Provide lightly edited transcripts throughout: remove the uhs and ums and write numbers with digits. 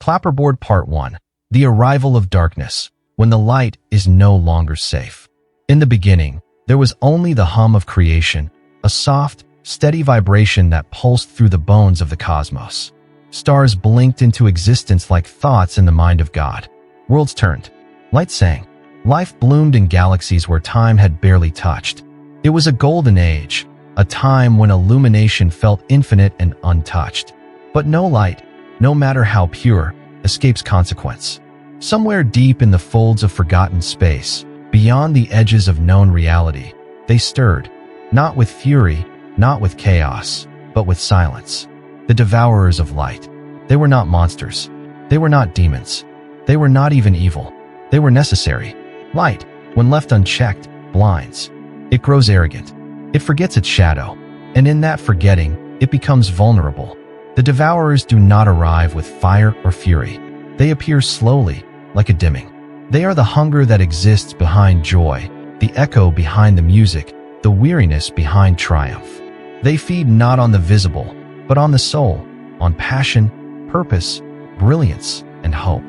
Clapperboard Part 1. The Arrival of Darkness, when the light is no longer safe. In the beginning, there was only the hum of creation, a soft, steady vibration that pulsed through the bones of the cosmos. Stars blinked into existence like thoughts in the mind of God. Worlds turned. Light sang. Life bloomed in galaxies where time had barely touched. It was a golden age, a time when illumination felt infinite and untouched. But no light, no matter how pure, escapes consequence. Somewhere deep in the folds of forgotten space, beyond the edges of known reality, they stirred, not with fury, not with chaos, but with silence. The devourers of light. They were not monsters. They were not demons. They were not even evil. They were necessary. Light, when left unchecked, blinds. It grows arrogant. It forgets its shadow. And in that forgetting, it becomes vulnerable. The devourers do not arrive with fire or fury. They appear slowly, like a dimming. They are the hunger that exists behind joy, the echo behind the music, the weariness behind triumph. They feed not on the visible, but on the soul, on passion, purpose, brilliance, and hope.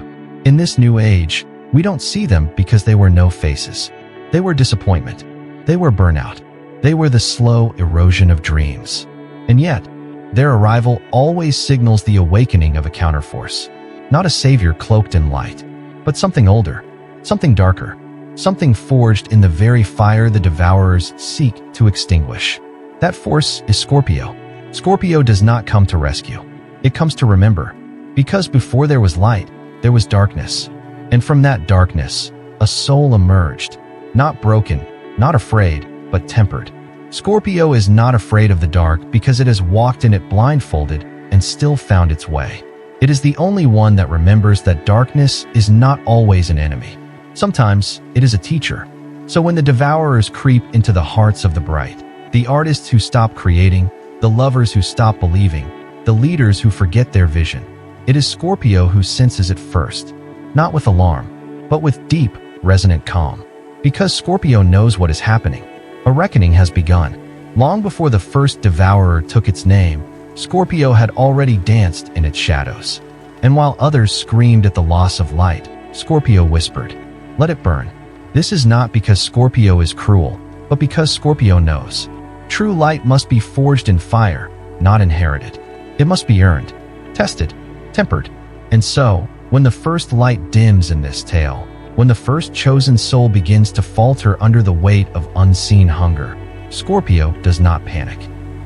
In this new age, we don't see them because they were no faces. They were disappointment. They were burnout. They were the slow erosion of dreams. And yet, their arrival always signals the awakening of a counterforce. Not a savior cloaked in light, but something older, something darker, something forged in the very fire the devourers seek to extinguish. That force is Scorpio. Scorpio does not come to rescue. It comes to remember. Because before there was light, there was darkness. And from that darkness, a soul emerged. Not broken, not afraid, but tempered. Scorpio is not afraid of the dark because it has walked in it blindfolded and still found its way. It is the only one that remembers that darkness is not always an enemy. Sometimes it is a teacher. So when the devourers creep into the hearts of the bright, the artists who stop creating, the lovers who stop believing, the leaders who forget their vision, it is Scorpio who senses it first, not with alarm, but with deep, resonant calm. Because Scorpio knows what is happening. A reckoning has begun. Long before the first devourer took its name, Scorpio had already danced in its shadows. And while others screamed at the loss of light, Scorpio whispered, "Let it burn." This is not because Scorpio is cruel, but because Scorpio knows. True light must be forged in fire, not inherited. It must be earned, tested, tempered. And so, when the first light dims in this tale, when the first chosen soul begins to falter under the weight of unseen hunger, Scorpio does not panic.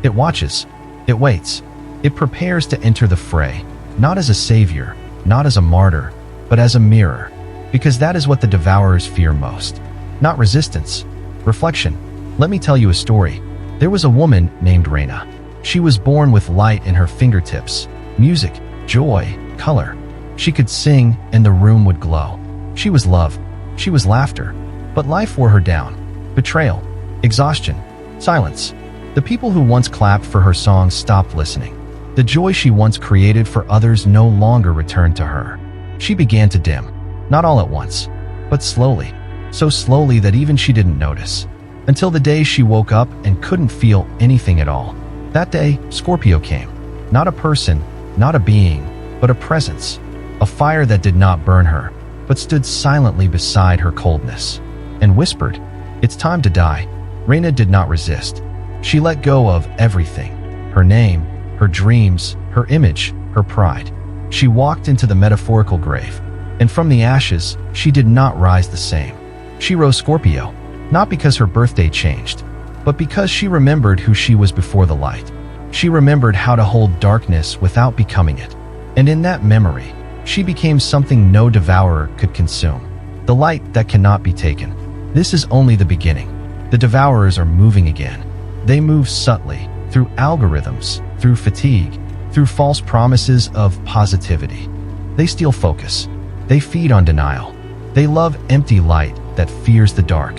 It watches. It waits. It prepares to enter the fray, not as a savior, not as a martyr, but as a mirror. Because that is what the devourers fear most. Not resistance. Reflection. Let me tell you a story. There was a woman named Reina. She was born with light in her fingertips, music, joy, color. She could sing and the room would glow. She was love. She was laughter. But life wore her down. Betrayal. Exhaustion. Silence. The people who once clapped for her songs stopped listening. The joy she once created for others no longer returned to her. She began to dim. Not all at once, but slowly. So slowly that even she didn't notice. Until the day she woke up and couldn't feel anything at all. That day, Scorpio came. Not a person, not a being, but a presence. A fire that did not burn her, but stood silently beside her coldness. And whispered, "It's time to die." Reina did not resist. She let go of everything. Her name, her dreams, her image, her pride. She walked into the metaphorical grave. And from the ashes, she did not rise the same. She rose Scorpio, not because her birthday changed, but because she remembered who she was before the light. She remembered how to hold darkness without becoming it. And in that memory, she became something no devourer could consume. The light that cannot be taken. This is only the beginning. The devourers are moving again. They move subtly, through algorithms, through fatigue, through false promises of positivity. They steal focus. They feed on denial. They love empty light that fears the dark.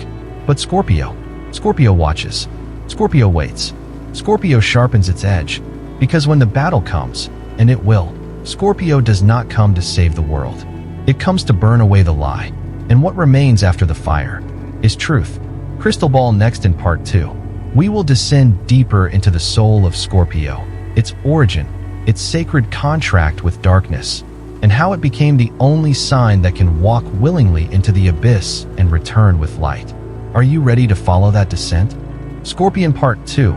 But Scorpio watches. Scorpio waits. Scorpio sharpens its edge. Because when the battle comes, and it will, Scorpio does not come to save the world. It comes to burn away the lie. And what remains after the fire is truth. Crystal Ball next in part 2. We will descend deeper into the soul of Scorpio, its origin, its sacred contract with darkness, and how it became the only sign that can walk willingly into the abyss and return with light. Are you ready to follow that descent? Scorpion Part 2.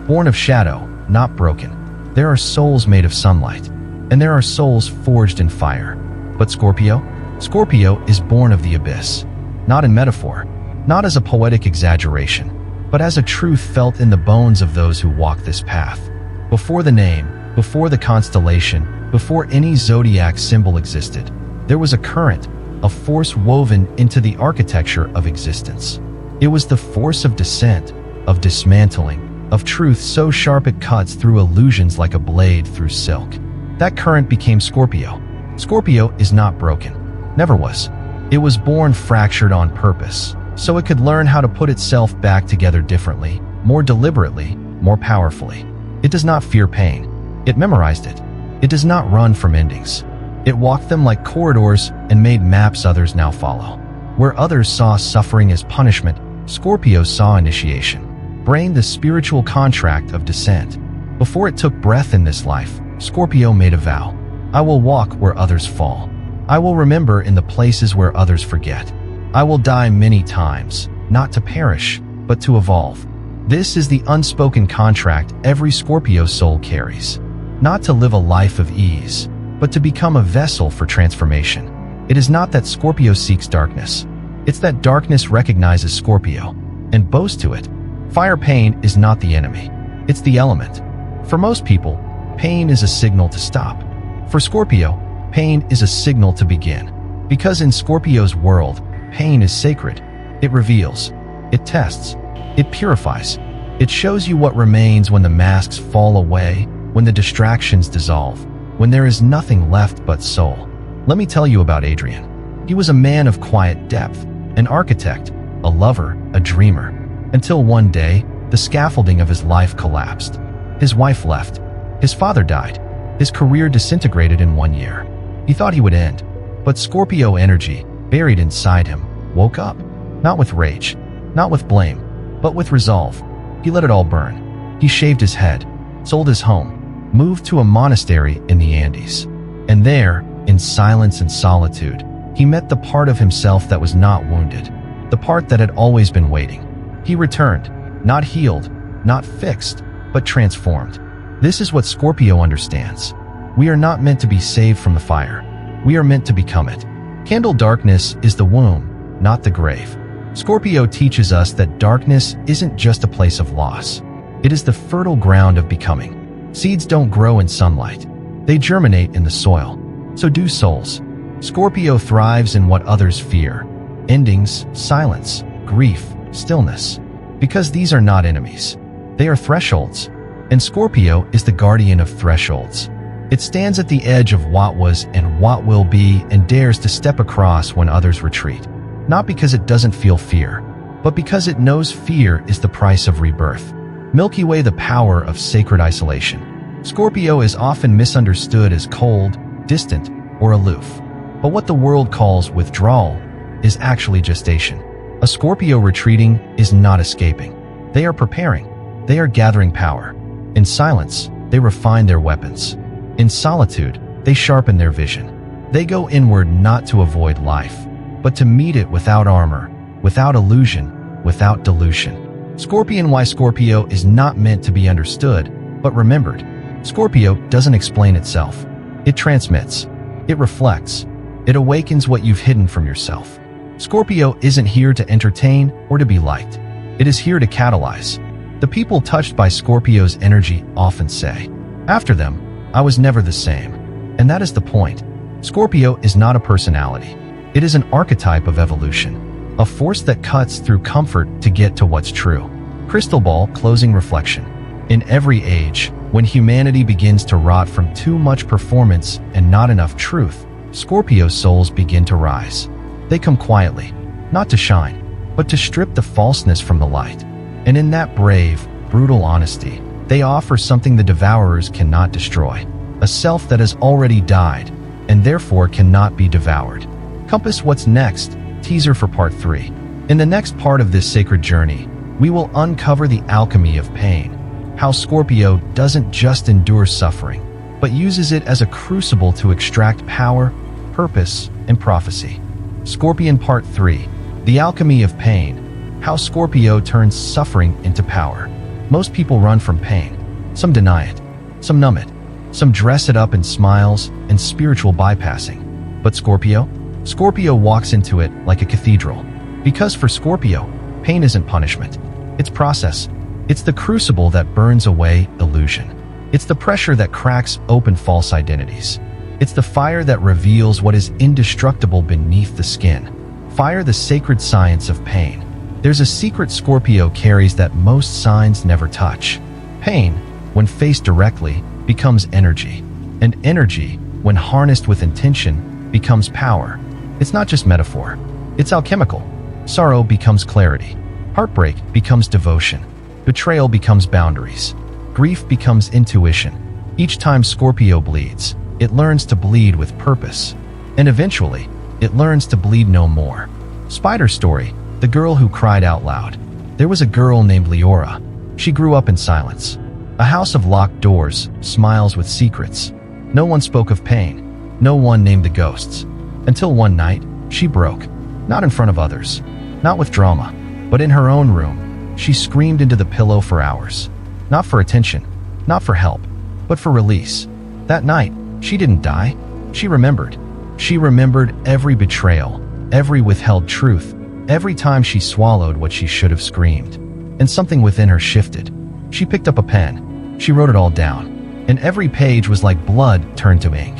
Born of shadow, not broken. There are souls made of sunlight, and there are souls forged in fire. But Scorpio? Scorpio is born of the abyss. Not in metaphor, not as a poetic exaggeration, but as a truth felt in the bones of those who walk this path. Before the name, before the constellation, before any zodiac symbol existed, there was a current, a force woven into the architecture of existence. It was the force of descent, of dismantling, of truth so sharp it cuts through illusions like a blade through silk. That current became Scorpio. Scorpio is not broken. Never was. It was born fractured on purpose, so it could learn how to put itself back together differently, more deliberately, more powerfully. It does not fear pain. It memorized it. It does not run from endings. It walked them like corridors and made maps others now follow. Where others saw suffering as punishment, Scorpio saw initiation. Brain the spiritual contract of descent. Before it took breath in this life, Scorpio made a vow. I will walk where others fall. I will remember in the places where others forget. I will die many times, not to perish, but to evolve. This is the unspoken contract every Scorpio soul carries. Not to live a life of ease, but to become a vessel for transformation. It is not that Scorpio seeks darkness. It's that darkness recognizes Scorpio and bows to it. Fire pain is not the enemy. It's the element. For most people, pain is a signal to stop. For Scorpio, pain is a signal to begin. Because in Scorpio's world, pain is sacred. It reveals. It tests. It purifies. It shows you what remains when the masks fall away, when the distractions dissolve, when there is nothing left but soul. Let me tell you about Adrian. He was a man of quiet depth, an architect, a lover, a dreamer. Until one day, the scaffolding of his life collapsed. His wife left. His father died. His career disintegrated in 1 year. He thought he would end, but Scorpio energy, buried inside him, woke up. Not with rage, not with blame, but with resolve. He let it all burn. He shaved his head, sold his home, moved to a monastery in the Andes. And there, in silence and solitude, he met the part of himself that was not wounded, the part that had always been waiting. He returned, not healed, not fixed, but transformed. This is what Scorpio understands. We are not meant to be saved from the fire. We are meant to become it. Candle darkness is the womb, not the grave. Scorpio teaches us that darkness isn't just a place of loss. It is the fertile ground of becoming. Seeds don't grow in sunlight. They germinate in the soil. So do souls. Scorpio thrives in what others fear. Endings, silence, grief, stillness. Because these are not enemies. They are thresholds. And Scorpio is the guardian of thresholds. It stands at the edge of what was and what will be and dares to step across when others retreat. Not because it doesn't feel fear, but because it knows fear is the price of rebirth. Milky Way, the power of sacred isolation. Scorpio is often misunderstood as cold, distant, or aloof. But what the world calls withdrawal is actually gestation. A Scorpio retreating is not escaping. They are preparing. They are gathering power. In silence, they refine their weapons. In solitude, they sharpen their vision. They go inward not to avoid life, but to meet it without armor, without illusion, without delusion. Scorpion. Why Scorpio is not meant to be understood, but remembered. Scorpio doesn't explain itself. It transmits. It reflects. It awakens what you've hidden from yourself. Scorpio isn't here to entertain or to be liked. It is here to catalyze. The people touched by Scorpio's energy often say, after them, I was never the same. And that is the point. Scorpio is not a personality. It is an archetype of evolution, a force that cuts through comfort to get to what's true. Crystal ball. Closing reflection. In every age, when humanity begins to rot from too much performance and not enough truth, Scorpio souls begin to rise. They come quietly, not to shine, but to strip the falseness from the light. And in that brave, brutal honesty, they offer something the devourers cannot destroy, a self that has already died, and therefore cannot be devoured. Compass. What's next? Teaser for part 3. In the next part of this sacred journey, we will uncover the alchemy of pain, how Scorpio doesn't just endure suffering, but uses it as a crucible to extract power, purpose, and prophecy. Scorpion Part 3. The Alchemy of Pain. How Scorpio turns suffering into power. Most people run from pain. Some deny it. Some numb it. Some dress it up in smiles and spiritual bypassing. But Scorpio? Scorpio walks into it like a cathedral. Because for Scorpio, pain isn't punishment. It's process. It's the crucible that burns away illusion. It's the pressure that cracks open false identities. It's the fire that reveals what is indestructible beneath the skin. Fire, the sacred science of pain. There's a secret Scorpio carries that most signs never touch. Pain, when faced directly, becomes energy. And energy, when harnessed with intention, becomes power. It's not just metaphor. It's alchemical. Sorrow becomes clarity. Heartbreak becomes devotion. Betrayal becomes boundaries. Grief becomes intuition. Each time Scorpio bleeds, it learns to bleed with purpose. And eventually, it learns to bleed no more. Spider Story, the girl who cried out loud. There was a girl named Leora. She grew up in silence. A house of locked doors, smiles with secrets. No one spoke of pain. No one named the ghosts. Until one night, she broke. Not in front of others. Not with drama. But in her own room, she screamed into the pillow for hours. Not for attention. Not for help. But for release. That night, she didn't die. She remembered. She remembered every betrayal. Every withheld truth. Every time she swallowed what she should have screamed. And something within her shifted. She picked up a pen. She wrote it all down. And every page was like blood turned to ink.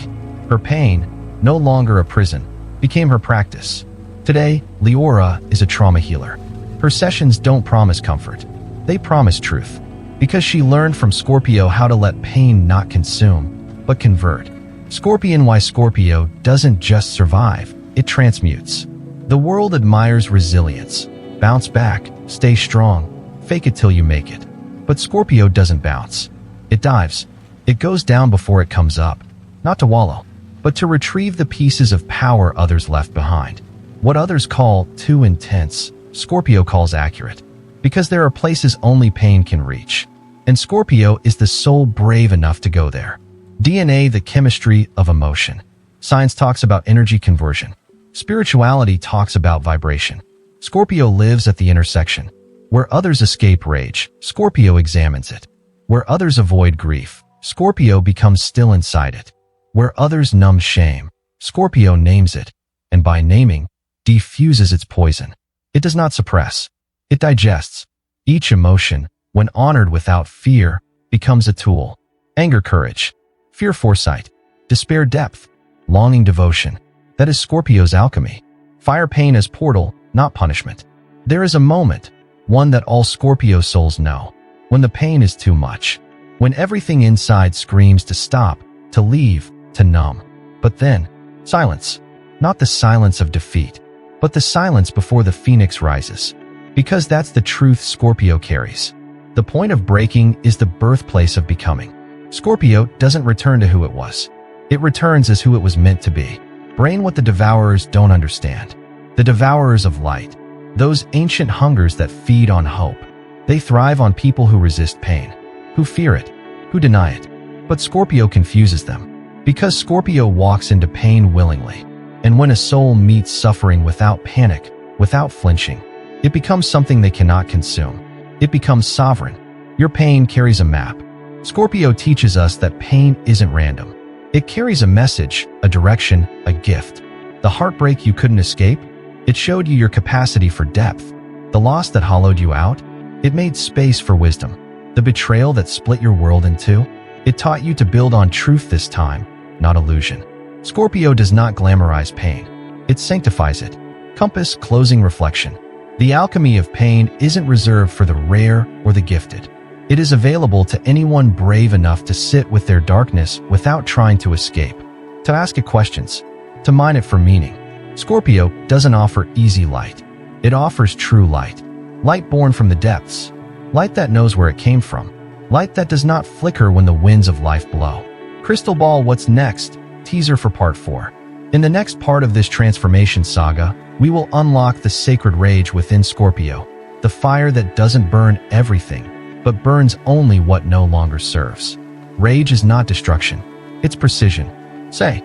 Her pain, no longer a prison, became her practice. Today, Leora is a trauma healer. Her sessions don't promise comfort. They promise truth. Because she learned from Scorpio how to let pain not consume, but convert. Scorpion. Why Scorpio doesn't just survive, it transmutes. The world admires resilience. Bounce back, stay strong, fake it till you make it. But Scorpio doesn't bounce. It dives. It goes down before it comes up. Not to wallow, but to retrieve the pieces of power others left behind. What others call too intense, Scorpio calls accurate. Because there are places only pain can reach. And Scorpio is the soul brave enough to go there. DNA, the chemistry of emotion. Science talks about energy conversion. Spirituality talks about vibration. Scorpio lives at the intersection. Where others escape rage, Scorpio examines it. Where others avoid grief, Scorpio becomes still inside it. Where others numb shame, Scorpio names it. And by naming, diffuses its poison. It does not suppress. It digests. Each emotion, when honored without fear, becomes a tool. Anger, courage. Fear, foresight. Despair, depth. Longing, devotion. That is Scorpio's alchemy. Fire, pain as portal, not punishment. There is a moment, one that all Scorpio souls know, when the pain is too much. When everything inside screams to stop, to leave, to numb. But then, silence. Not the silence of defeat, but the silence before the phoenix rises. Because that's the truth Scorpio carries. The point of breaking is the birthplace of becoming. Scorpio doesn't return to who it was. It returns as who it was meant to be. Brain, what the devourers don't understand. The devourers of light. Those ancient hungers that feed on hope. They thrive on people who resist pain. Who fear it. Who deny it. But Scorpio confuses them. Because Scorpio walks into pain willingly. And when a soul meets suffering without panic, without flinching, it becomes something they cannot consume. It becomes sovereign. Your pain carries a map. Scorpio teaches us that pain isn't random. It carries a message, a direction, a gift. The heartbreak you couldn't escape, it showed you your capacity for depth. The loss that hollowed you out, it made space for wisdom. The betrayal that split your world in two, it taught you to build on truth this time, not illusion. Scorpio does not glamorize pain. It sanctifies it. Compass, closing reflection. The alchemy of pain isn't reserved for the rare or the gifted. It is available to anyone brave enough to sit with their darkness without trying to escape, to ask it questions, to mine it for meaning. Scorpio doesn't offer easy light. It offers true light. Light born from the depths. Light that knows where it came from. Light that does not flicker when the winds of life blow. Crystal ball, what's next? Teaser for part 4. In the next part of this transformation saga, we will unlock the sacred rage within Scorpio, the fire that doesn't burn everything, but burns only what no longer serves. Rage is not destruction, it's precision. Say,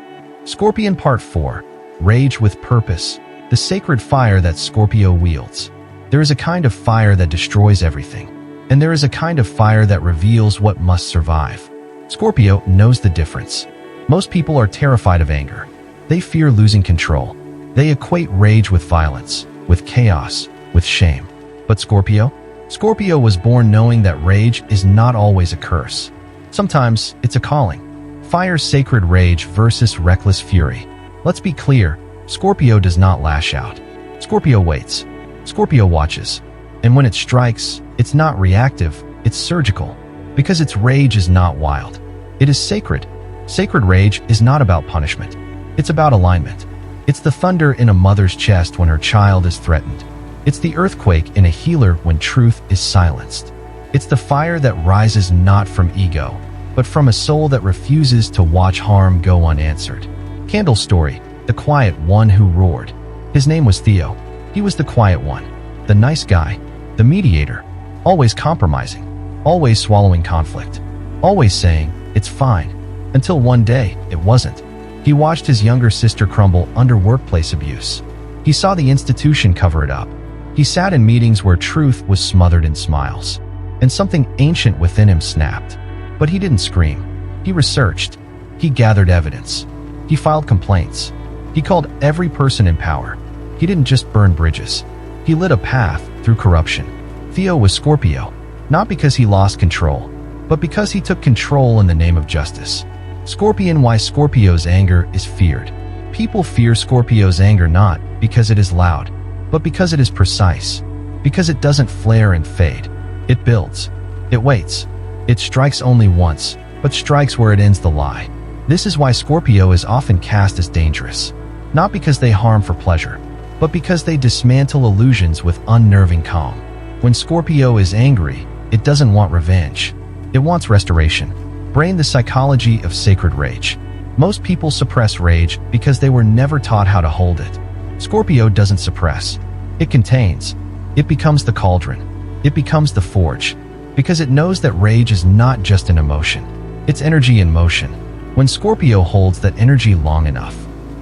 Scorpion Part 4. Rage with Purpose. The sacred fire that Scorpio wields. There is a kind of fire that destroys everything, and there is a kind of fire that reveals what must survive. Scorpio knows the difference. Most people are terrified of anger. They fear losing control. They equate rage with violence, with chaos, with shame. But Scorpio was born knowing that rage is not always a curse. Sometimes it's a calling. Fire's sacred rage versus reckless fury. Let's be clear, Scorpio does not lash out. Scorpio waits. Scorpio watches. And when it strikes, it's not reactive, it's surgical. Because its rage is not wild. It is sacred. Sacred rage is not about punishment. It's about alignment. It's the thunder in a mother's chest when her child is threatened. It's the earthquake in a healer when truth is silenced. It's the fire that rises not from ego, but from a soul that refuses to watch harm go unanswered. Candle story, the quiet one who roared. His name was Theo. He was the quiet one, the nice guy, the mediator, always compromising, always swallowing conflict, always saying, "It's fine," until one day, it wasn't. He watched his younger sister crumble under workplace abuse. He saw the institution cover it up. He sat in meetings where truth was smothered in smiles, and something ancient within him snapped. But he didn't scream. He researched. He gathered evidence. He filed complaints. He called every person in power. He didn't just burn bridges. He lit a path through corruption. Theo was Scorpio, not because he lost control, but because he took control in the name of justice. Scorpion. Why Scorpio's anger is feared. People fear Scorpio's anger not because it is loud, but because it is precise, because it doesn't flare and fade. It builds. It waits. It strikes only once, but strikes where it ends the lie. This is why Scorpio is often cast as dangerous. Not because they harm for pleasure, but because they dismantle illusions with unnerving calm. When Scorpio is angry, it doesn't want revenge. It wants restoration. Brain. The psychology of sacred rage. Most people suppress rage because they were never taught how to hold it. Scorpio doesn't suppress. It contains. It becomes the cauldron. It becomes the forge. Because it knows that rage is not just an emotion. It's energy in motion. When Scorpio holds that energy long enough,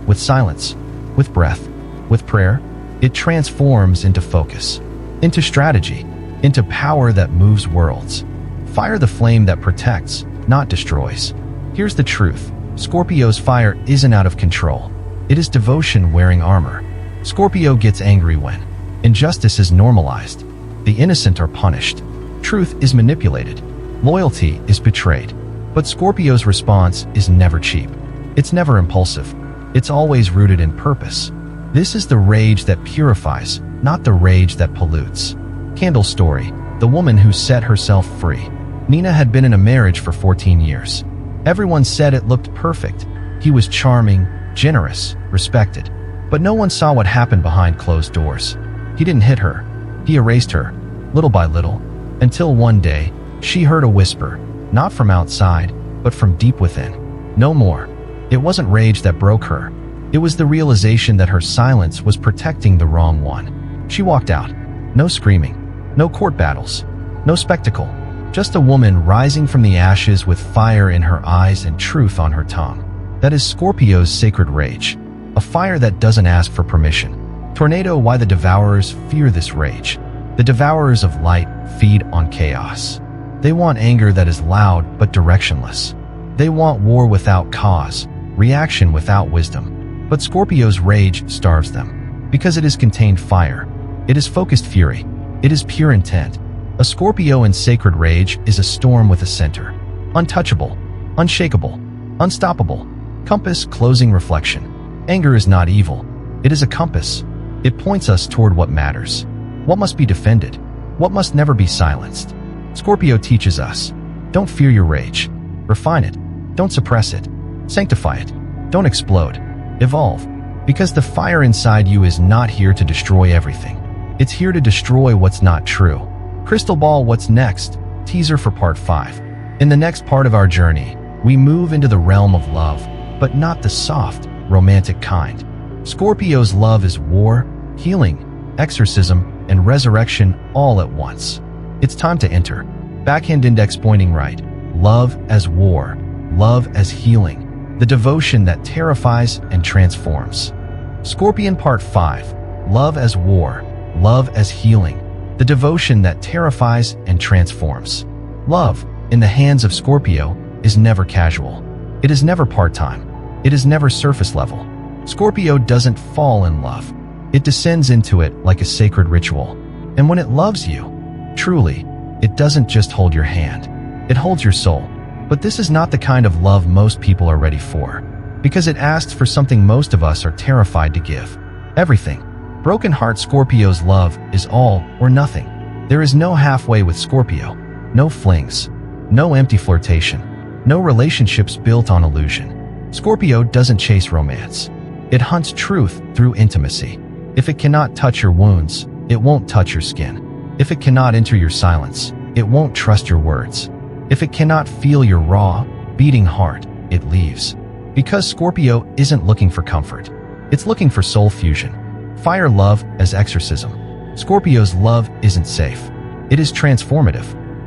with silence, with breath, with prayer, it transforms into focus, into strategy, into power that moves worlds. Fire. The flame that protects, not destroys. Here's the truth. Scorpio's fire isn't out of control. It is devotion wearing armor. Scorpio gets angry when injustice is normalized, the innocent are punished, truth is manipulated, loyalty is betrayed. But Scorpio's response is never cheap. It's never impulsive. It's always rooted in purpose. This is the rage that purifies, not the rage that pollutes. Candle story, the woman who set herself free. Nina had been in a marriage for 14 years. Everyone said it looked perfect. He was charming, generous, respected. But no one saw what happened behind closed doors. He didn't hit her. He erased her, little by little, until one day, she heard a whisper, not from outside, but from deep within. No more. It wasn't rage that broke her. It was the realization that her silence was protecting the wrong one. She walked out. No screaming. No court battles. No spectacle. Just a woman rising from the ashes with fire in her eyes and truth on her tongue. That is Scorpio's sacred rage. A fire that doesn't ask for permission. Tornado. Why the devourers fear this rage. The devourers of light feed on chaos. They want anger that is loud but directionless. They want war without cause, reaction without wisdom. But Scorpio's rage starves them. Because it is contained fire. It is focused fury. It is pure intent. A Scorpio in sacred rage is a storm with a center. Untouchable, unshakable, unstoppable. Compass. Closing reflection. Anger is not evil. It is a compass. It points us toward what matters. What must be defended. What must never be silenced. Scorpio teaches us, don't fear your rage. Refine it. Don't suppress it. Sanctify it. Don't explode. Evolve. Because the fire inside you is not here to destroy everything. It's here to destroy what's not true. Crystal ball. What's next? Teaser for part 5. In the next part of our journey, we move into the realm of love, but not the soft, romantic kind. Scorpio's love is war, healing, exorcism, and resurrection all at once. It's time to enter. Backhand index pointing right. Love as war. Love as healing. the devotion that terrifies and transforms. Scorpion Part 5. Love as war, love as healing, the devotion that terrifies and transforms. Love, in the hands of Scorpio, is never casual. It is never part-time. It is never surface level. Scorpio doesn't fall in love. It descends into it like a sacred ritual. And when it loves you, truly, it doesn't just hold your hand. It holds your soul. But this is not the kind of love most people are ready for, because it asks for something most of us are terrified to give. Everything. Broken heart Scorpio's love is all or nothing. There is no halfway with Scorpio. No flings. No empty flirtation. No relationships built on illusion. Scorpio doesn't chase romance. It hunts truth through intimacy. If it cannot touch your wounds, it won't touch your skin. If it cannot enter your silence, it won't trust your words. If it cannot feel your raw, beating heart, it leaves. Because Scorpio isn't looking for comfort. It's looking for soul fusion. Fire love as exorcism. Scorpio's love isn't safe. It is transformative.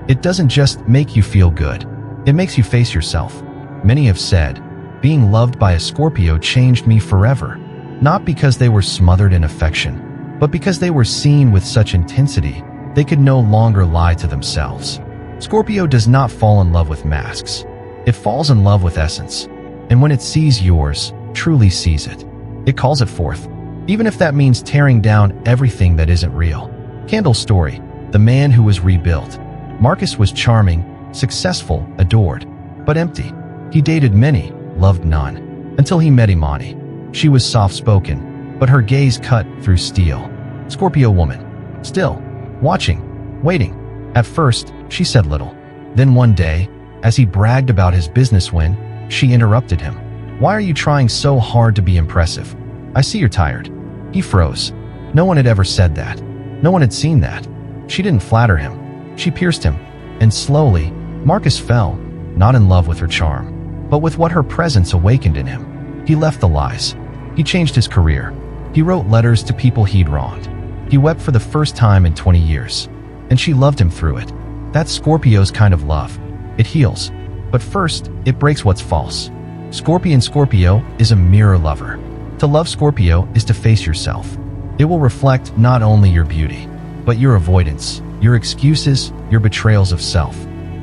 It doesn't just make you feel good. It makes you face yourself. Many have said, being loved by a Scorpio changed me forever. Not because they were smothered in affection, but because they were seen with such intensity, they could no longer lie to themselves. Scorpio does not fall in love with masks. It falls in love with essence. And when it sees yours, truly sees it, it calls it forth. Even if that means tearing down everything that isn't real. Candle story. The man who was rebuilt. Marcus was charming, successful, adored, but empty. He dated many, loved none, until he met Imani. She was soft-spoken, but her gaze cut through steel. Scorpio woman. Still. Watching. Waiting. At first, she said little. Then one day, as he bragged about his business win, she interrupted him. Why are you trying so hard to be impressive? I see you're tired. He froze. No one had ever said that. No one had seen that. She didn't flatter him. She pierced him. And slowly, Marcus fell, not in love with her charm, but with what her presence awakened in him. He left the lies. He changed his career. He wrote letters to people he'd wronged. He wept for the first time in 20 years. And she loved him through it. That's Scorpio's kind of love. It heals. But first, it breaks what's false. Scorpio is a mirror lover. To love Scorpio is to face yourself. It will reflect not only your beauty, but your avoidance, your excuses, your betrayals of self.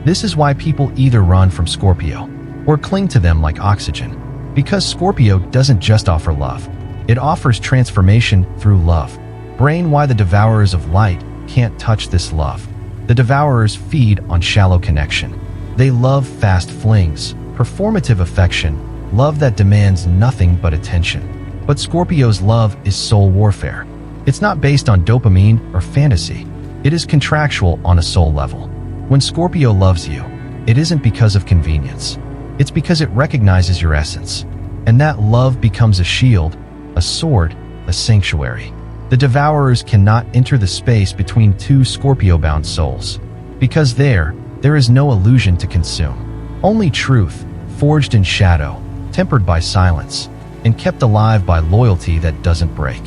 This is why people either run from Scorpio or cling to them like oxygen. Because Scorpio doesn't just offer love. It offers transformation through love. Brain, why the devourers of light can't touch this love. The devourers feed on shallow connection. They love fast flings, performative affection, love that demands nothing but attention. But Scorpio's love is soul warfare. It's not based on dopamine or fantasy. It is contractual on a soul level. When Scorpio loves you, it isn't because of convenience. It's because it recognizes your essence. And that love becomes a shield, a sword, a sanctuary. The devourers cannot enter the space between two Scorpio-bound souls. Because there is no illusion to consume. Only truth, forged in shadow, tempered by silence, and kept alive by loyalty that doesn't break.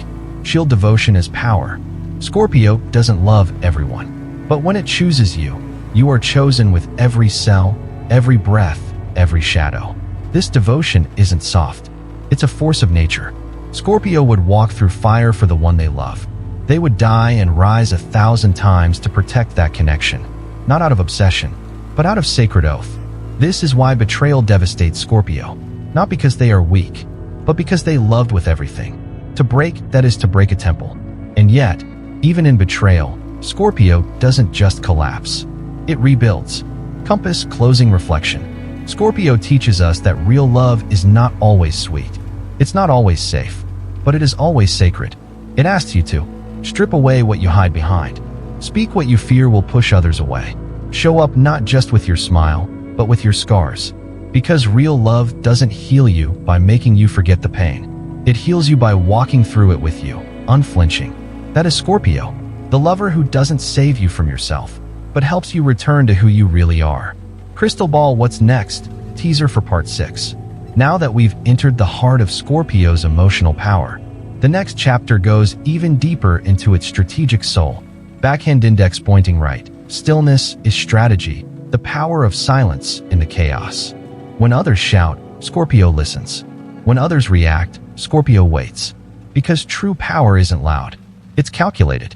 Shield devotion is power. Scorpio doesn't love everyone. But when it chooses you, you are chosen with every cell, every breath, every shadow. This devotion isn't soft. It's a force of nature. Scorpio would walk through fire for the one they love. They would die and rise 1,000 times to protect that connection. Not out of obsession, but out of sacred oath. This is why betrayal devastates Scorpio. Not because they are weak, but because they loved with everything. To break, that is to break a temple. And yet, even in betrayal, Scorpio doesn't just collapse. It rebuilds. Compass closing reflection. Scorpio teaches us that real love is not always sweet. It's not always safe, but it is always sacred. It asks you to strip away what you hide behind. Speak what you fear will push others away. Show up not just with your smile, but with your scars. Because real love doesn't heal you by making you forget the pain. It heals you by walking through it with you, unflinching. That is Scorpio, the lover who doesn't save you from yourself, but helps you return to who you really are. Crystal Ball, what's next? Teaser for part 6. Now that we've entered the heart of Scorpio's emotional power, the next chapter goes even deeper into its strategic soul. Backhand index pointing right. Stillness is strategy, the power of silence in the chaos. When others shout, Scorpio listens. When others react, Scorpio waits. Because true power isn't loud. It's calculated.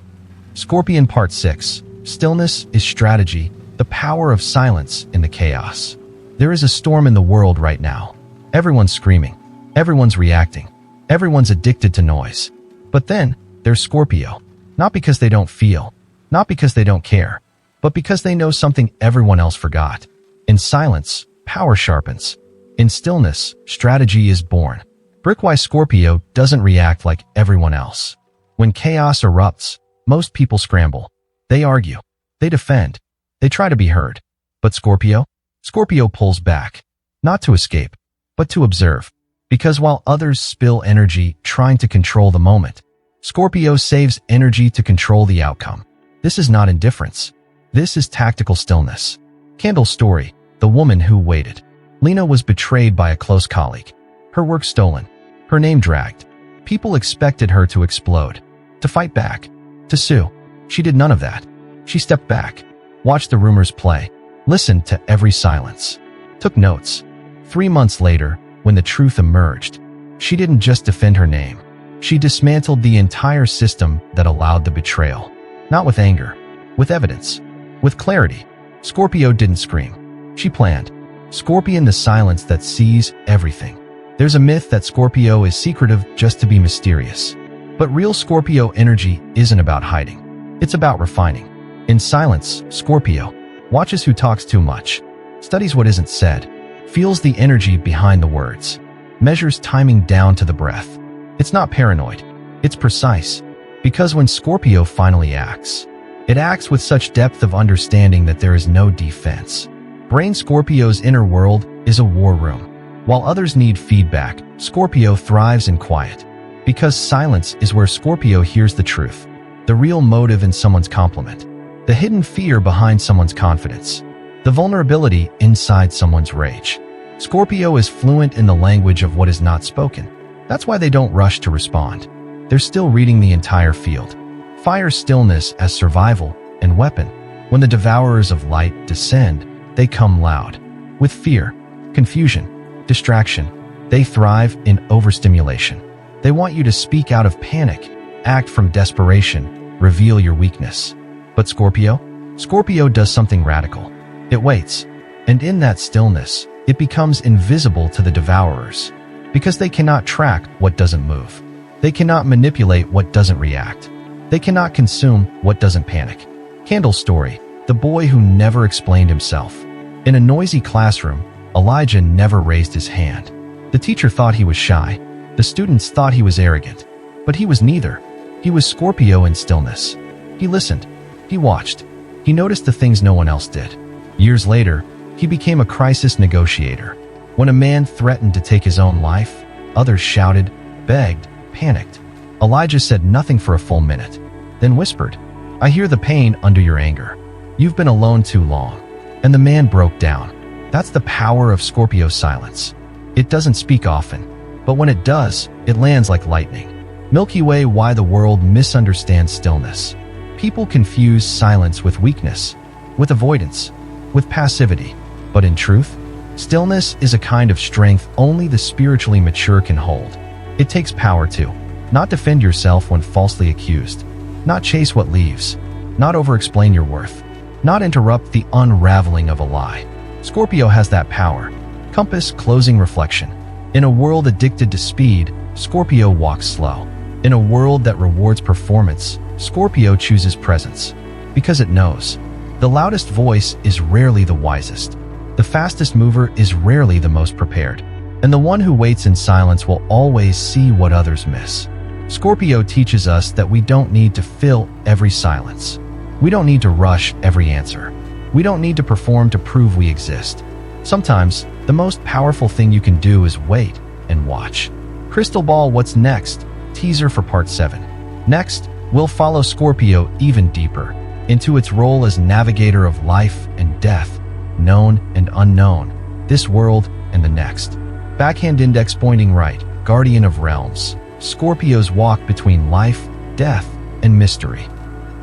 Scorpion Part 6. Stillness is strategy, the power of silence in the chaos. There is a storm in the world right now. Everyone's screaming. Everyone's reacting. Everyone's addicted to noise. But then, there's Scorpio. Not because they don't feel. Not because they don't care. But because they know something everyone else forgot. In silence, power sharpens. In stillness, strategy is born. Brickwise Scorpio doesn't react like everyone else. When chaos erupts, most people scramble. They argue. They defend. They try to be heard. But Scorpio? Scorpio pulls back. Not to escape, but to observe. Because while others spill energy trying to control the moment, Scorpio saves energy to control the outcome. This is not indifference. This is tactical stillness. Candle story, the woman who waited. Lena was betrayed by a close colleague. Her work stolen. Her name dragged. People expected her to explode. To fight back. To sue. She did none of that. She stepped back. Watched the rumors play. Listened to every silence. Took notes. 3 months later, when the truth emerged, she didn't just defend her name. She dismantled the entire system that allowed the betrayal. Not with anger. With evidence. With clarity. Scorpio didn't scream. She planned. Scorpion, the silence that sees everything. There's a myth that Scorpio is secretive just to be mysterious. But real Scorpio energy isn't about hiding. It's about refining. In silence, Scorpio watches who talks too much, studies what isn't said, feels the energy behind the words, measures timing down to the breath. It's not paranoid. It's precise. Because when Scorpio finally acts, it acts with such depth of understanding that there is no defense. Brain Scorpio's inner world is a war room. While others need feedback, Scorpio thrives in quiet. Because silence is where Scorpio hears the truth, the real motive in someone's compliment, the hidden fear behind someone's confidence, the vulnerability inside someone's rage. Scorpio is fluent in the language of what is not spoken. That's why they don't rush to respond. They're still reading the entire field. Fire stillness as survival and weapon. When the devourers of light descend, they come loud. With fear, confusion, distraction, they thrive in overstimulation. They want you to speak out of panic, act from desperation, reveal your weakness. But Scorpio? Scorpio does something radical. It waits. And in that stillness, it becomes invisible to the devourers. Because they cannot track what doesn't move. They cannot manipulate what doesn't react. They cannot consume what doesn't panic. Candle story, the boy who never explained himself. In a noisy classroom, Elijah never raised his hand. The teacher thought he was shy. The students thought he was arrogant. But he was neither. He was Scorpio in stillness. He listened. He watched. He noticed the things no one else did. Years later, he became a crisis negotiator. When a man threatened to take his own life, others shouted, begged, panicked. Elijah said nothing for a full minute, then whispered, "I hear the pain under your anger. You've been alone too long." And the man broke down. That's the power of Scorpio's silence. It doesn't speak often, but when it does, it lands like lightning. Milky Way, why the world misunderstands stillness. People confuse silence with weakness, with avoidance, with passivity. But in truth, stillness is a kind of strength only the spiritually mature can hold. It takes power to not defend yourself when falsely accused, not chase what leaves, not over-explain your worth, not interrupt the unraveling of a lie. Scorpio has that power. Compass closing reflection. In a world addicted to speed, Scorpio walks slow. In a world that rewards performance, Scorpio chooses presence. Because it knows. The loudest voice is rarely the wisest. The fastest mover is rarely the most prepared. And the one who waits in silence will always see what others miss. Scorpio teaches us that we don't need to fill every silence. We don't need to rush every answer. We don't need to perform to prove we exist. Sometimes, the most powerful thing you can do is wait and watch. Crystal Ball, what's next? Teaser for Part 7. Next, we'll follow Scorpio even deeper into its role as navigator of life and death, known and unknown, this world and the next. Backhand index pointing right, guardian of realms. Scorpio's walk between life, death, and mystery.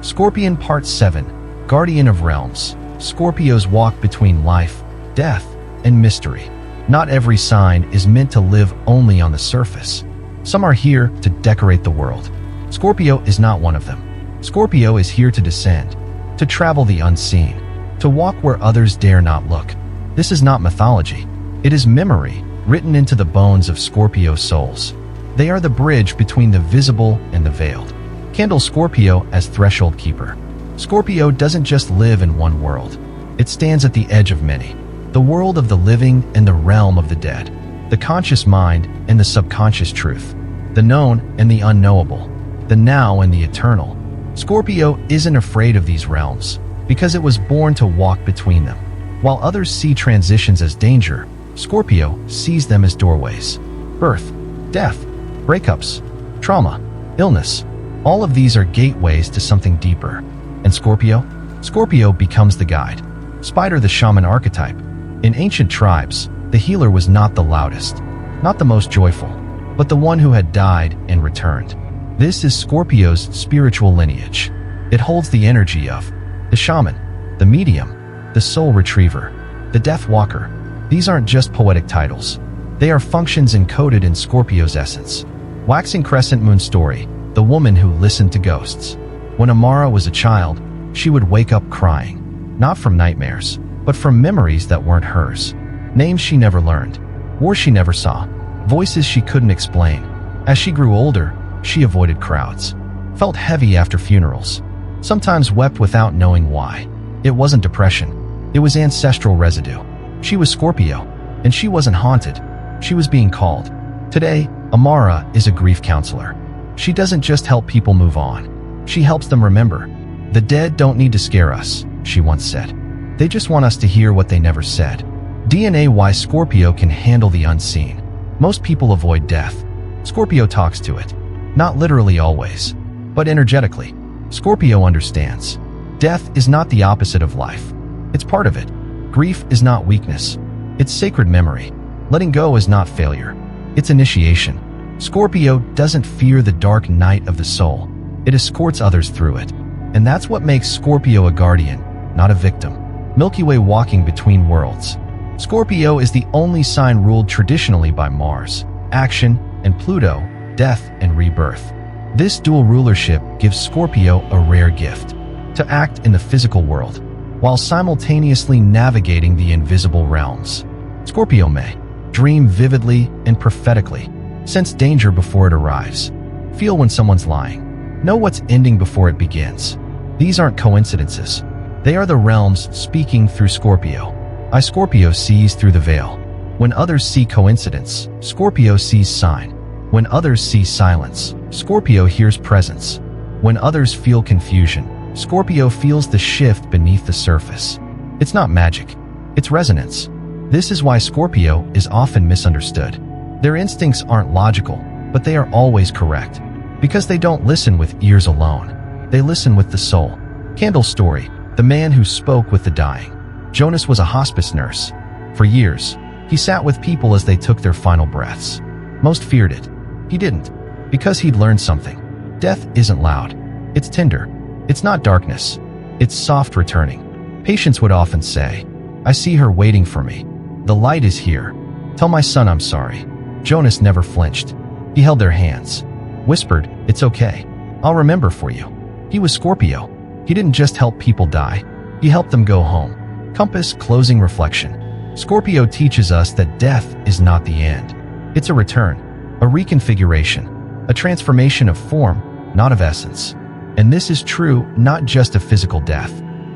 Scorpion Part 7. Guardian of realms. Scorpio's walk between life, death, and mystery. Not every sign is meant to live only on the surface. Some are here to decorate the world. Scorpio is not one of them. Scorpio is here to descend, to travel the unseen, to walk where others dare not look. This is not mythology. It is memory, written into the bones of Scorpio souls. They are the bridge between the visible and the veiled. Candle Scorpio as threshold keeper. Scorpio doesn't just live in one world. It stands at the edge of many. The world of the living and the realm of the dead. The conscious mind and the subconscious truth. The known and the unknowable. The now and the eternal. Scorpio isn't afraid of these realms because it was born to walk between them. While others see transitions as danger, Scorpio sees them as doorways. Birth, death, breakups, trauma, illness. All of these are gateways to something deeper. And Scorpio becomes the guide. Spider the shaman archetype. In ancient tribes, the healer was not the loudest, not the most joyful, but the one who had died and returned. This is Scorpio's spiritual lineage. It holds the energy of the shaman, the medium, the soul retriever, the death walker. These aren't just poetic titles. They are functions encoded in Scorpio's essence. Waxing crescent moon story, the woman who listened to ghosts. When Amara was a child, she would wake up crying, not from nightmares, but from memories that weren't hers. Names she never learned, wars she never saw, voices she couldn't explain. As she grew older, she avoided crowds, felt heavy after funerals, sometimes wept without knowing why. It wasn't depression, it was ancestral residue. She was Scorpio, and she wasn't haunted, she was being called. Today, Amara is a grief counselor. She doesn't just help people move on, she helps them remember. The dead don't need to scare us, she once said. They just want us to hear what they never said. DNA why Scorpio can handle the unseen. Most people avoid death. Scorpio talks to it. Not literally always, but energetically. Scorpio understands. Death is not the opposite of life. It's part of it. Grief is not weakness. It's sacred memory. Letting go is not failure. It's initiation. Scorpio doesn't fear the dark night of the soul. It escorts others through it. And that's what makes Scorpio a guardian, not a victim. Milky Way walking between worlds. Scorpio is the only sign ruled traditionally by Mars, action, and Pluto, death and rebirth. This dual rulership gives Scorpio a rare gift, to act in the physical world, while simultaneously navigating the invisible realms. Scorpio may dream vividly and prophetically, sense danger before it arrives, feel when someone's lying, know what's ending before it begins. These aren't coincidences. They are the realms speaking through Scorpio. Scorpio sees through the veil. When others see coincidence, Scorpio sees sign. When others see silence, Scorpio hears presence. When others feel confusion, Scorpio feels the shift beneath the surface. It's not magic, it's resonance. This is why Scorpio is often misunderstood. Their instincts aren't logical, but they are always correct. Because they don't listen with ears alone. They listen with the soul. Candle story, the man who spoke with the dying. Jonas was a hospice nurse. For years, he sat with people as they took their final breaths. Most feared it. He didn't, because he'd learned something. Death isn't loud. It's tender. It's not darkness. It's soft returning. Patients would often say, "I see her waiting for me. The light is here. Tell my son I'm sorry." Jonas never flinched. He held their hands, whispered, "It's okay. I'll remember for you." He was Scorpio. He didn't just help people die. He helped them go home. Compass closing reflection. Scorpio teaches us that death is not the end. It's a return, a reconfiguration, a transformation of form, not of essence. And this is true not just of physical death,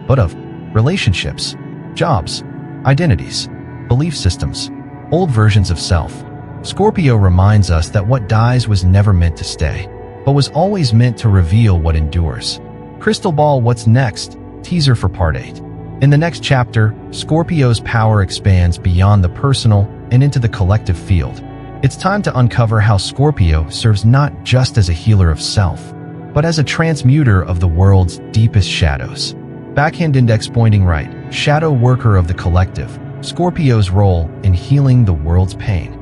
but of relationships, jobs, identities, belief systems, old versions of self. Scorpio reminds us that what dies was never meant to stay, but was always meant to reveal what endures. Crystal Ball What's Next? Teaser for Part 8. In the next chapter, Scorpio's power expands beyond the personal and into the collective field. It's time to uncover how Scorpio serves not just as a healer of self, but as a transmuter of the world's deepest shadows. Backhand index pointing right, shadow worker of the collective, Scorpio's role in healing the world's pain.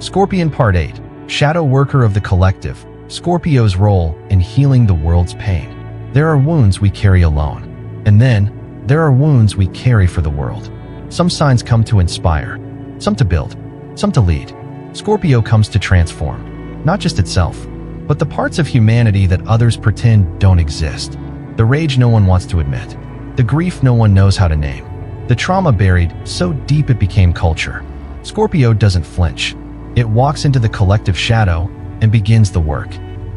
Scorpion Part 8, shadow worker of the collective, Scorpio's role in healing the world's pain. There are wounds we carry alone, and then there are wounds we carry for the world. Some signs come to inspire, some to build, some to lead. Scorpio comes to transform, not just itself, but the parts of humanity that others pretend don't exist. The rage no one wants to admit, the grief no one knows how to name, the trauma buried so deep it became culture. Scorpio doesn't flinch. It walks into the collective shadow and begins the work.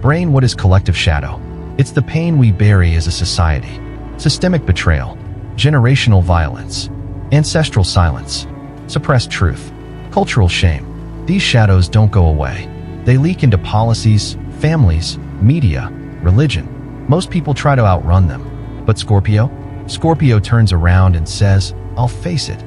Brain, what is collective shadow? It's the pain we bury as a society. Systemic betrayal, generational violence, ancestral silence, suppressed truth, cultural shame. These shadows don't go away. They leak into policies, families, media, religion. Most people try to outrun them. But Scorpio? Scorpio turns around and says, I'll face it.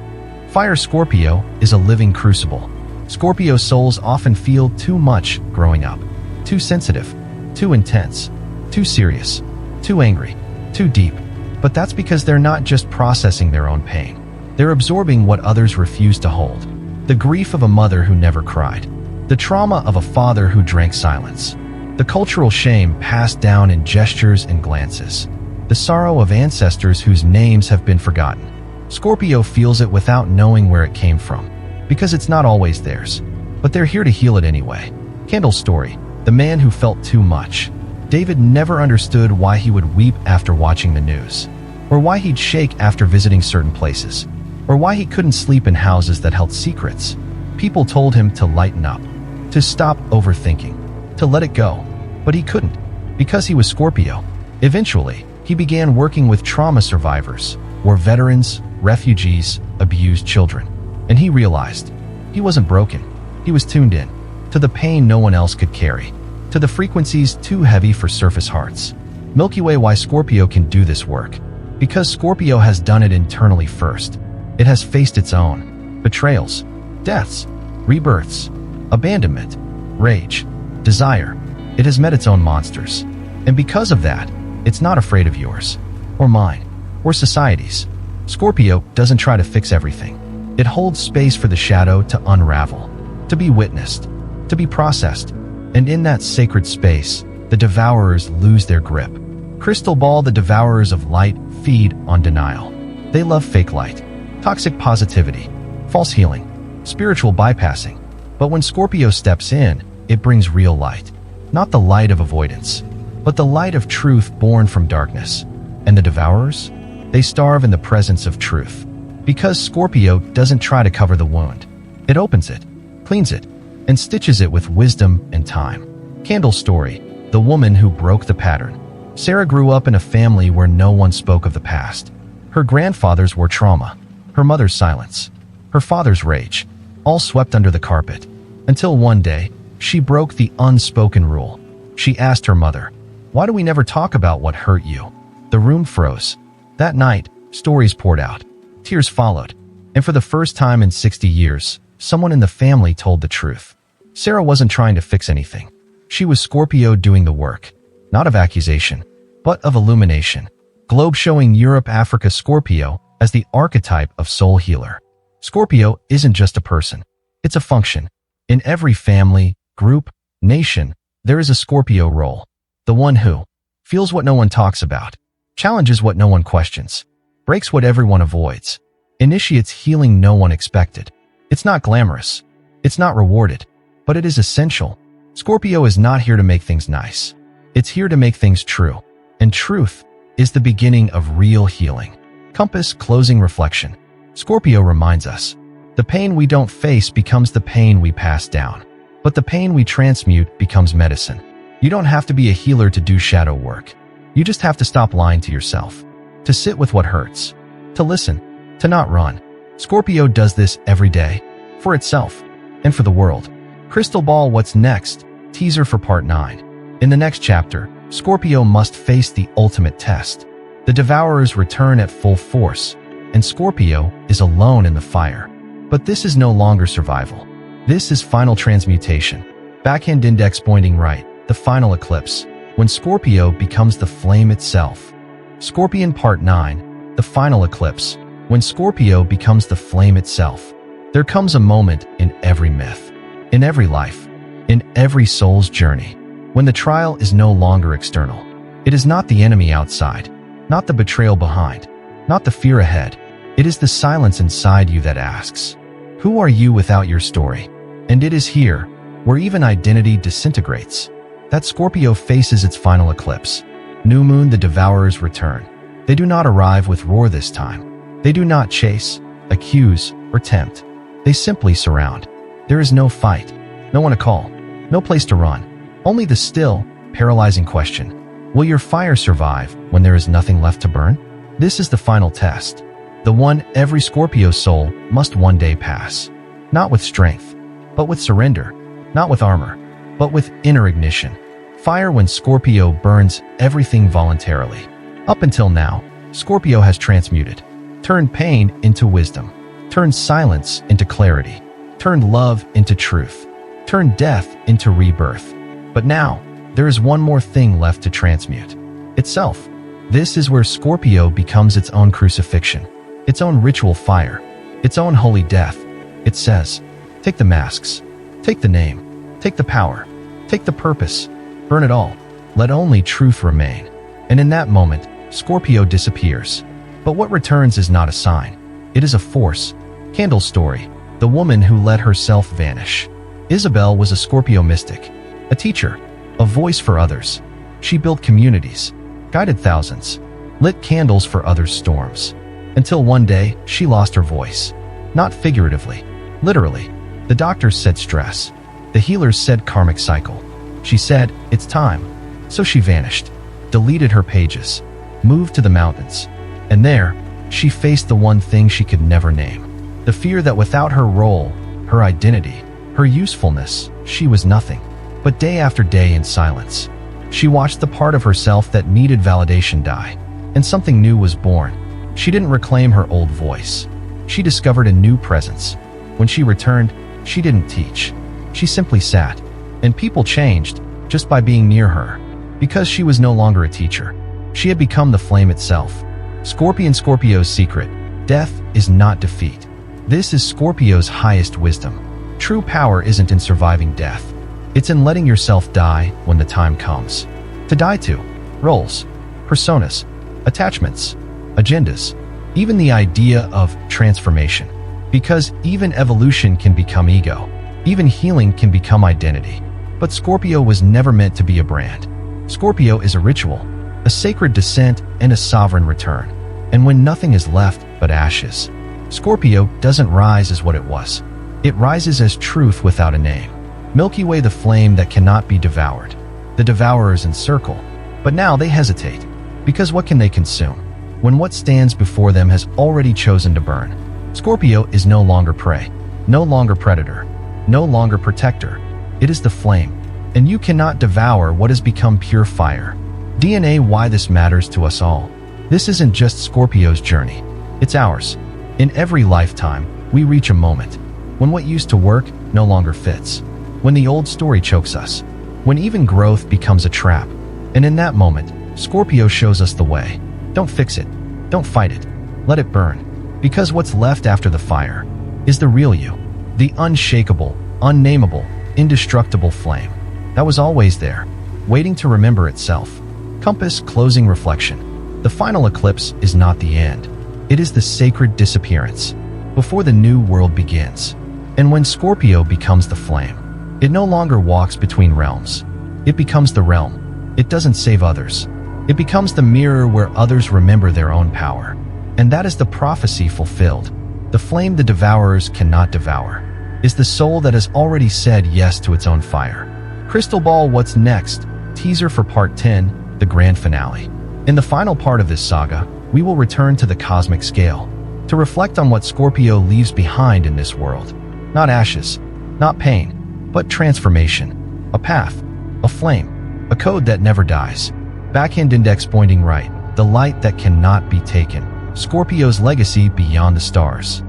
Fire Scorpio is a living crucible. Scorpio souls often feel too much growing up. Too sensitive, too intense, too serious, too angry, too deep. But that's because they're not just processing their own pain. They're absorbing what others refuse to hold. The grief of a mother who never cried. The trauma of a father who drank silence. The cultural shame passed down in gestures and glances. The sorrow of ancestors whose names have been forgotten. Scorpio feels it without knowing where it came from, because it's not always theirs. But they're here to heal it anyway. Kendall's story, the man who felt too much. David never understood why he would weep after watching the news, or why he'd shake after visiting certain places, or why he couldn't sleep in houses that held secrets. People told him to lighten up, to stop overthinking, to let it go. But he couldn't, because he was Scorpio. Eventually, he began working with trauma survivors, war veterans, refugees, abused children. And he realized he wasn't broken. He was tuned in to the pain no one else could carry, to the frequencies too heavy for surface hearts. Milky Way, why Scorpio can do this work? Because Scorpio has done it internally first. It has faced its own betrayals, deaths, rebirths, abandonment, rage, desire. It has met its own monsters. And because of that, it's not afraid of yours, or mine, or society's. Scorpio doesn't try to fix everything. It holds space for the shadow to unravel, to be witnessed, to be processed. And in that sacred space, the devourers lose their grip. Crystal ball, the devourers of light feed on denial. They love fake light, toxic positivity, false healing, spiritual bypassing. But when Scorpio steps in, it brings real light. Not the light of avoidance, but the light of truth born from darkness. And the devourers? They starve in the presence of truth. Because Scorpio doesn't try to cover the wound. It opens it, cleans it, and stitches it with wisdom and time. Candle's story, the woman who broke the pattern. Sarah grew up in a family where no one spoke of the past. Her grandfather's were trauma, her mother's silence, her father's rage, all swept under the carpet. Until one day, she broke the unspoken rule. She asked her mother, "Why do we never talk about what hurt you?" The room froze. That night, stories poured out. Tears followed. And for the first time in 60 years, someone in the family told the truth. Sarah wasn't trying to fix anything. She was Scorpio doing the work, not of accusation, but of illumination. Globe showing Europe, Africa, Scorpio as the archetype of soul healer. Scorpio isn't just a person. It's a function. In every family, group, nation, there is a Scorpio role. The one who feels what no one talks about, challenges what no one questions, breaks what everyone avoids, initiates healing no one expected. It's not glamorous. It's not rewarded, but it is essential. Scorpio is not here to make things nice. It's here to make things true. And truth is the beginning of real healing. Compass closing reflection. Scorpio reminds us, the pain we don't face becomes the pain we pass down. But the pain we transmute becomes medicine. You don't have to be a healer to do shadow work. You just have to stop lying to yourself, to sit with what hurts, to listen, to not run. Scorpio does this every day, for itself, and for the world. Crystal ball, what's next? Teaser for part 9. In the next chapter, Scorpio must face the ultimate test. The devourers return at full force, and Scorpio is alone in the fire. But this is no longer survival. This is final transmutation. Backhand index pointing right, the final eclipse, when Scorpio becomes the flame itself. Scorpion part 9, the final eclipse, when Scorpio becomes the flame itself. There comes a moment in every myth, in every life, in every soul's journey, when the trial is no longer external. It is not the enemy outside, not the betrayal behind, not the fear ahead. It is the silence inside you that asks, who are you without your story? And it is here, where even identity disintegrates, that Scorpio faces its final eclipse. New moon, the devourers return. They do not arrive with roar this time. They do not chase, accuse, or tempt. They simply surround. There is no fight, no one to call, no place to run. Only the still, paralyzing question. Will your fire survive when there is nothing left to burn? This is the final test. The one every Scorpio soul must one day pass. Not with strength, but with surrender. Not with armor, but with inner ignition. Fire when Scorpio burns everything voluntarily. Up until now, Scorpio has transmuted, turned pain into wisdom, turned silence into clarity, turned love into truth, turned death into rebirth. But now, there is one more thing left to transmute. Itself. This is where Scorpio becomes its own crucifixion, its own ritual fire, its own holy death. It says, take the masks, take the name, take the power, take the purpose, burn it all, let only truth remain. And in that moment, Scorpio disappears. But what returns is not a sign. It is a force. Candle story. The woman who let herself vanish. Isabel was a Scorpio mystic, a teacher, a voice for others. She built communities, guided thousands, lit candles for others' storms. Until one day, she lost her voice. Not figuratively, literally. The doctors said stress. The healers said karmic cycle. She said, it's time. So she vanished, deleted her pages, moved to the mountains. And there, she faced the one thing she could never name. The fear that without her role, her identity, her usefulness, she was nothing. But day after day in silence, she watched the part of herself that needed validation die. And something new was born. She didn't reclaim her old voice. She discovered a new presence. When she returned, she didn't teach. She simply sat. And people changed just by being near her. Because she was no longer a teacher. She had become the flame itself. Scorpio's secret. Death is not defeat. This is Scorpio's highest wisdom. True power isn't in surviving death. It's in letting yourself die when the time comes. To die to roles, personas, attachments, agendas, even the idea of transformation. Because even evolution can become ego. Even healing can become identity. But Scorpio was never meant to be a brand. Scorpio is a ritual, a sacred descent, and a sovereign return. And when nothing is left but ashes, Scorpio doesn't rise as what it was. It rises as truth without a name. Milky Way, the flame that cannot be devoured. The devourers encircle, but now they hesitate. Because what can they consume when what stands before them has already chosen to burn? Scorpio is no longer prey, no longer predator, no longer protector. It is the flame, and you cannot devour what has become pure fire. DNA, why this matters to us all. This isn't just Scorpio's journey, it's ours. In every lifetime, we reach a moment when what used to work no longer fits, when the old story chokes us, when even growth becomes a trap. And in that moment, Scorpio shows us the way. Don't fix it, don't fight it, let it burn. Because what's left after the fire is the real you, the unshakable, unnameable, indestructible flame that was always there, waiting to remember itself. Compass, closing reflection. The final eclipse is not the end. It is the sacred disappearance before the new world begins. And when Scorpio becomes the flame, it no longer walks between realms. It becomes the realm. It doesn't save others. It becomes the mirror where others remember their own power. And that is the prophecy fulfilled. The flame the devourers cannot devour is the soul that has already said yes to its own fire. Crystal Ball, what's next? Teaser for part 10, the grand finale. In the final part of this saga, we will return to the cosmic scale to reflect on what Scorpio leaves behind in this world. Not ashes, not pain, but transformation. A path, a flame, a code that never dies. Backhand index pointing right, the light that cannot be taken. Scorpio's legacy beyond the stars.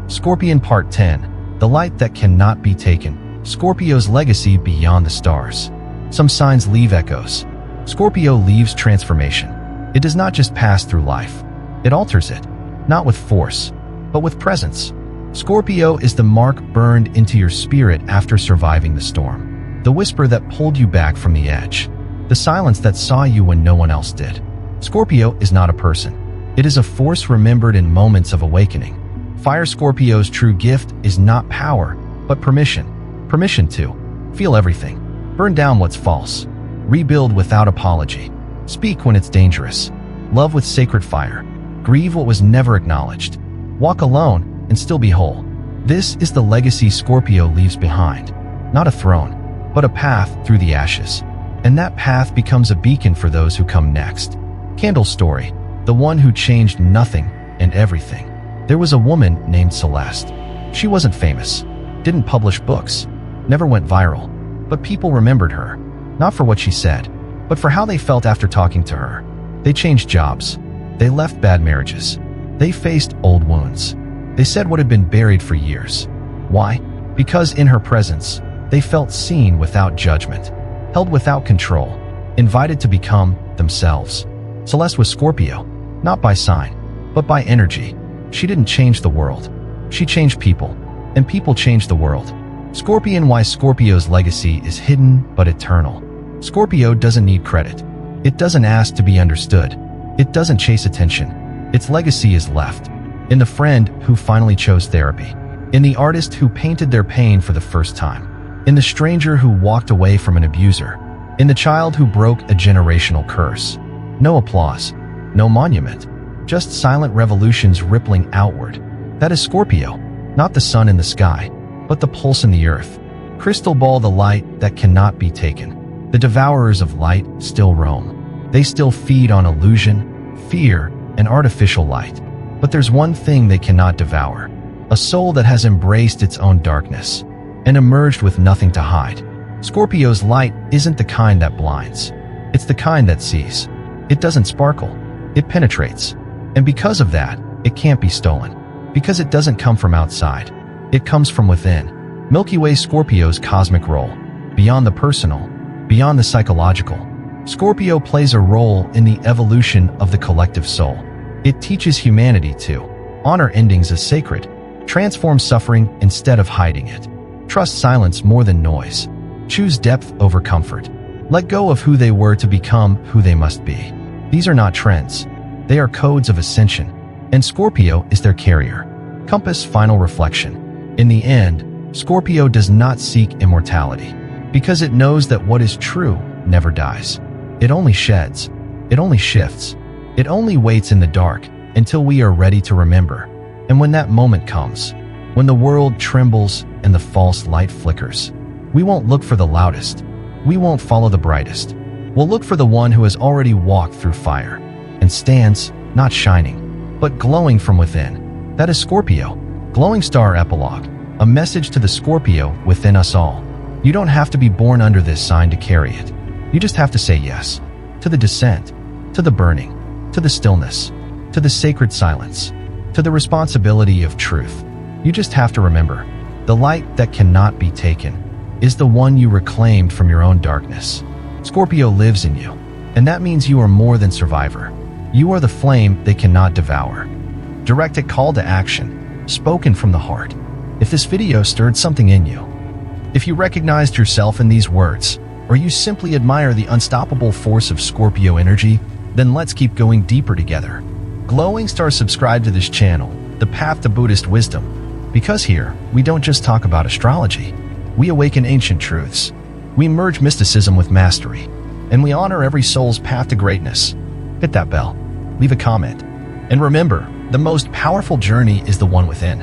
Scorpion part 10, the light that cannot be taken. Scorpio's legacy beyond the stars. Some signs leave echoes. Scorpio leaves transformation. It does not just pass through life. It alters it, not with force, but with presence. Scorpio is the mark burned into your spirit after surviving the storm. The whisper that pulled you back from the edge. The silence that saw you when no one else did. Scorpio is not a person. It is a force remembered in moments of awakening. Fire Scorpio's true gift is not power, but permission. Permission to feel everything, burn down what's false, rebuild without apology, speak when it's dangerous, love with sacred fire, grieve what was never acknowledged, walk alone and still be whole. This is the legacy Scorpio leaves behind. Not a throne, but a path through the ashes. And that path becomes a beacon for those who come next. Candle story, the one who changed nothing and everything. There was a woman named Celeste. She wasn't famous, didn't publish books, never went viral, but people remembered her, not for what she said, but for how they felt after talking to her. They changed jobs. They left bad marriages. They faced old wounds. They said what had been buried for years. Why? Because in her presence, they felt seen without judgment, held without control, invited to become themselves. Celeste was Scorpio, not by sign, but by energy. She didn't change the world. She changed people, and people changed the world. Scorpion. Why Scorpio's legacy is hidden but eternal. Scorpio doesn't need credit. It doesn't ask to be understood. It doesn't chase attention. Its legacy is left in the friend who finally chose therapy, in the artist who painted their pain for the first time, in the stranger who walked away from an abuser, in the child who broke a generational curse. No applause, no monument, just silent revolutions rippling outward. That is Scorpio, not the sun in the sky, but the pulse in the earth. Crystal ball, the light that cannot be taken. The devourers of light still roam. They still feed on illusion, fear, and artificial light. But there's one thing they cannot devour: a soul that has embraced its own darkness and emerged with nothing to hide. Scorpio's light isn't the kind that blinds. It's the kind that sees. It doesn't sparkle. It penetrates. And because of that, it can't be stolen. Because it doesn't come from outside. It comes from within. Milky Way. Scorpio's cosmic role. Beyond the personal, beyond the psychological, Scorpio plays a role in the evolution of the collective soul. It teaches humanity to honor endings as sacred, transform suffering instead of hiding it, trust silence more than noise, choose depth over comfort, let go of who they were to become who they must be. These are not trends. They are codes of ascension, and Scorpio is their carrier. Compass. Final reflection. In the end, Scorpio does not seek immortality, because it knows that what is true never dies. It only sheds. It only shifts. It only waits in the dark until we are ready to remember. And when that moment comes, when the world trembles and the false light flickers, we won't look for the loudest. We won't follow the brightest. We'll look for the one who has already walked through fire and stands, not shining, but glowing from within. That is Scorpio. Glowing Star Epilogue. A message to the Scorpio within us all. You don't have to be born under this sign to carry it. You just have to say yes to the descent, to the burning, to the stillness, to the sacred silence, to the responsibility of truth. You just have to remember, the light that cannot be taken is the one you reclaimed from your own darkness. Scorpio lives in you, and that means you are more than survivor. You are the flame they cannot devour. Directed call to action, spoken from the heart. If this video stirred something in you, if you recognized yourself in these words, or you simply admire the unstoppable force of Scorpio energy, then let's keep going deeper together. Glowing Star. Subscribe to this channel, The Path to Buddhist Wisdom, because here, we don't just talk about astrology. We awaken ancient truths. We merge mysticism with mastery, and we honor every soul's path to greatness. Hit that bell, leave a comment, and remember, the most powerful journey is the one within.